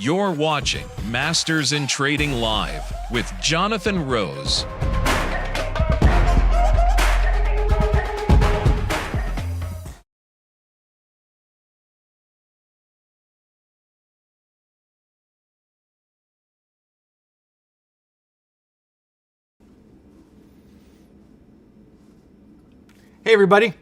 You're watching Masters in Trading Live with Jonathan Rose. Hey everybody,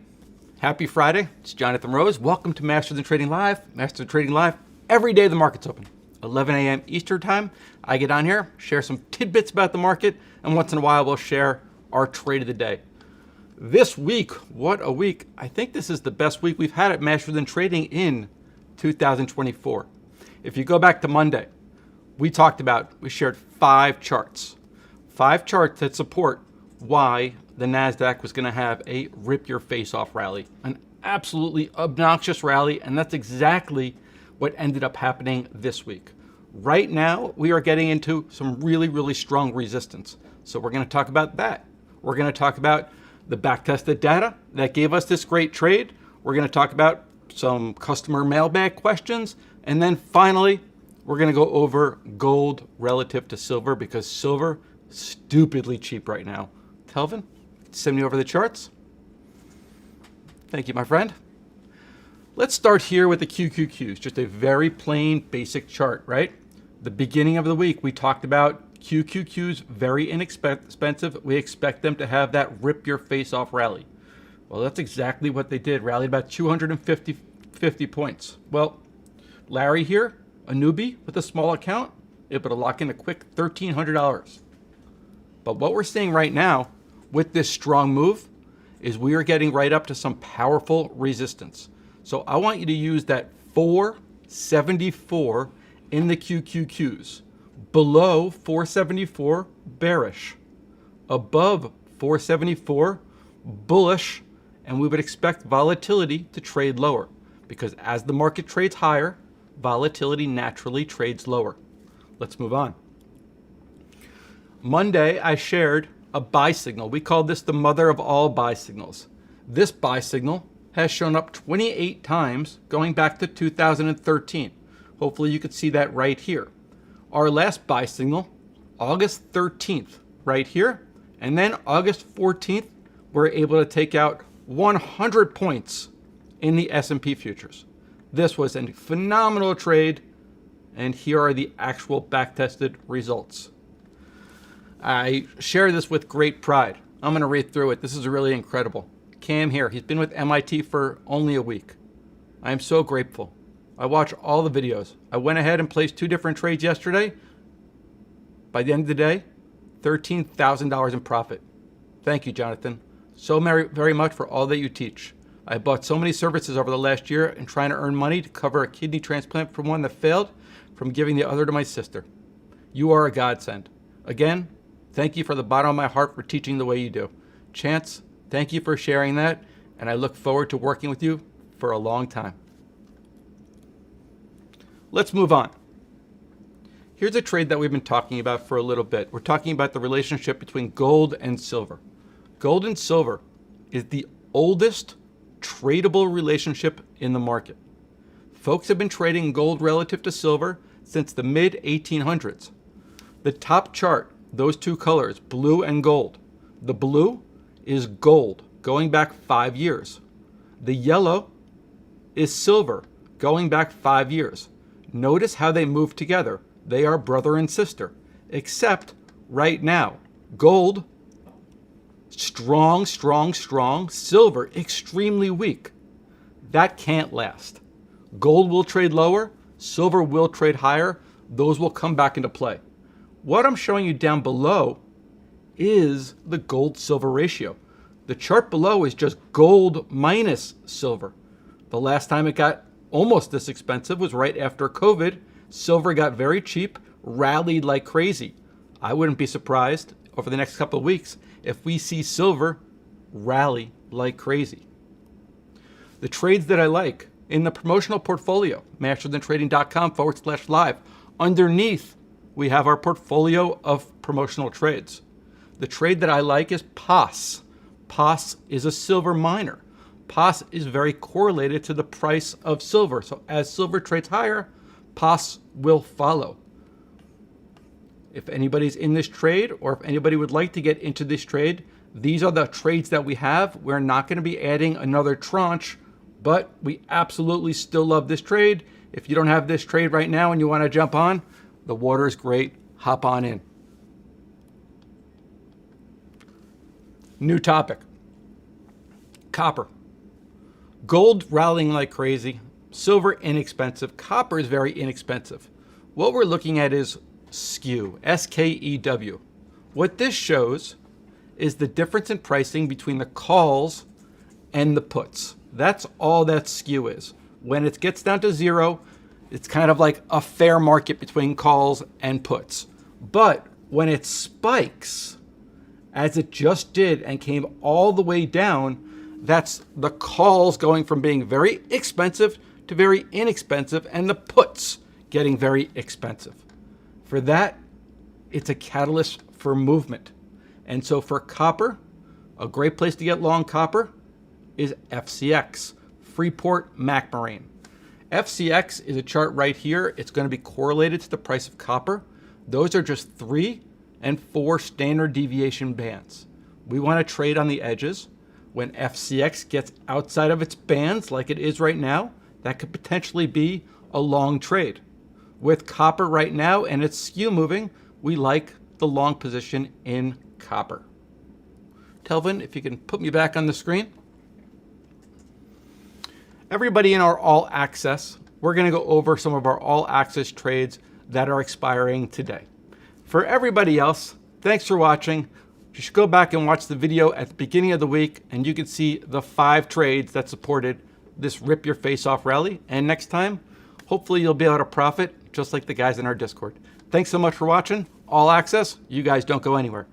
happy Friday. It's Jonathan Rose. Welcome to Masters in Trading Live. Masters in Trading Live, every day the market's open. 11 a.m. Eastern time, I get on here, share some tidbits about the market, and once in a while we'll share our trade of the day. This week, what a week. I think this is the best week we've had at Masters in Trading in 2024. If you go back to Monday, we shared 5 charts. 5 charts that support why the NASDAQ was going to have a rip-your-face-off rally, an absolutely obnoxious rally, and that's exactly what ended up happening this week. Right now, we are getting into some really, really strong resistance. So we're going to talk about that. We're going to talk about the back-tested data that gave us this great trade. We're going to talk about some customer mailbag questions. And then finally, we're going to go over gold relative to silver because silver is stupidly cheap right now. Telvin, send me over the charts. Thank you, my friend. Let's start here with the QQQs, just a very plain basic chart, right? The beginning of the week, we talked about QQQs, very inexpensive. We expect them to have that rip your face off rally. Well, that's exactly what they did, rallied about 250 points. Well, Larry here, a newbie with a small account, able to lock in a quick $1,300. But what we're seeing right now with this strong move is we are getting right up to some powerful resistance. So I want you to use that 474 in the QQQs. Below 474, bearish. Above 474, bullish. And we would expect volatility to trade lower because as the market trades higher, volatility naturally trades lower. Let's move on. Monday, I shared a buy signal. We called this the mother of all buy signals. This buy signal has shown up 28 times going back to 2013. Hopefully you could see that right here. Our last buy signal, August 13th, right here. And then August 14th, we're able to take out 100 points in the S&P futures. This was a phenomenal trade. And here are the actual back-tested results. I share this with great pride. I'm going to read through it. This is really incredible. Cam here, he's been with MIT for only a week. I am so grateful. I watch all the videos. I went ahead and placed 2 different trades yesterday. By the end of the day, $13,000 in profit. Thank you, Jonathan, so very much for all that you teach. I bought so many services over the last year and trying to earn money to cover a kidney transplant from one that failed from giving the other to my sister. You are a godsend. Again, thank you from the bottom of my heart for teaching the way you do. Chance, thank you for sharing that, and I look forward to working with you for a long time. Let's move on. Here's a trade that we've been talking about for a little bit. We're talking about the relationship between gold and silver. Gold and silver is the oldest tradable relationship in the market. Folks have been trading gold relative to silver since the mid-1800s. The top chart, those 2 colors, blue and gold. The blue is gold, going back 5 years. The yellow is silver, going back 5 years. Notice how they move together. They are brother and sister, except right now, gold, strong, strong, strong, silver, extremely weak. That can't last. Gold will trade lower, silver will trade higher. Those will come back into play. What I'm showing you down below is the gold-silver ratio. The chart below is just gold minus silver. The last time it got almost this expensive was right after COVID. Silver got very cheap, rallied like crazy. I wouldn't be surprised over the next couple of weeks if we see silver rally like crazy. The trades that I like in the promotional portfolio, mastersthan.trading.com/live. Underneath, we have our portfolio of promotional trades. The trade that I like is PAS. PAS is a silver miner. PAS is very correlated to the price of silver. So as silver trades higher, POS will follow. If anybody's in this trade, or if anybody would like to get into this trade, these are the trades that we have. We're not going to be adding another tranche, but we absolutely still love this trade. If you don't have this trade right now and you want to jump on, the water is great. Hop on in. New topic. Copper. Gold rallying like crazy. Silver inexpensive. Copper is very inexpensive. What we're looking at is skew, S-K-E-W. What this shows is the difference in pricing between the calls and the puts. That's all that skew is. When it gets down to zero, it's kind of like a fair market between calls and puts. But when it spikes, as it just did and came all the way down, that's the calls going from being very expensive to very inexpensive, and the puts getting very expensive. For that, it's a catalyst for movement. And so for copper, a great place to get long copper is FCX, Freeport-McMoRan. FCX is a chart right here. It's going to be correlated to the price of copper. Those are just 3 and 4 standard deviation bands. We want to trade on the edges. When FCX gets outside of its bands like it is right now, that could potentially be a long trade. With copper right now and its skew moving, we like the long position in copper. Telvin, if you can put me back on the screen. Everybody in our all access, we're going to go over some of our all access trades that are expiring today. For everybody else, thanks for watching. You should go back and watch the video at the beginning of the week, and you can see the 5 trades that supported this rip your face off rally. And next time, hopefully you'll be able to profit just like the guys in our Discord. Thanks so much for watching. All access, you guys don't go anywhere.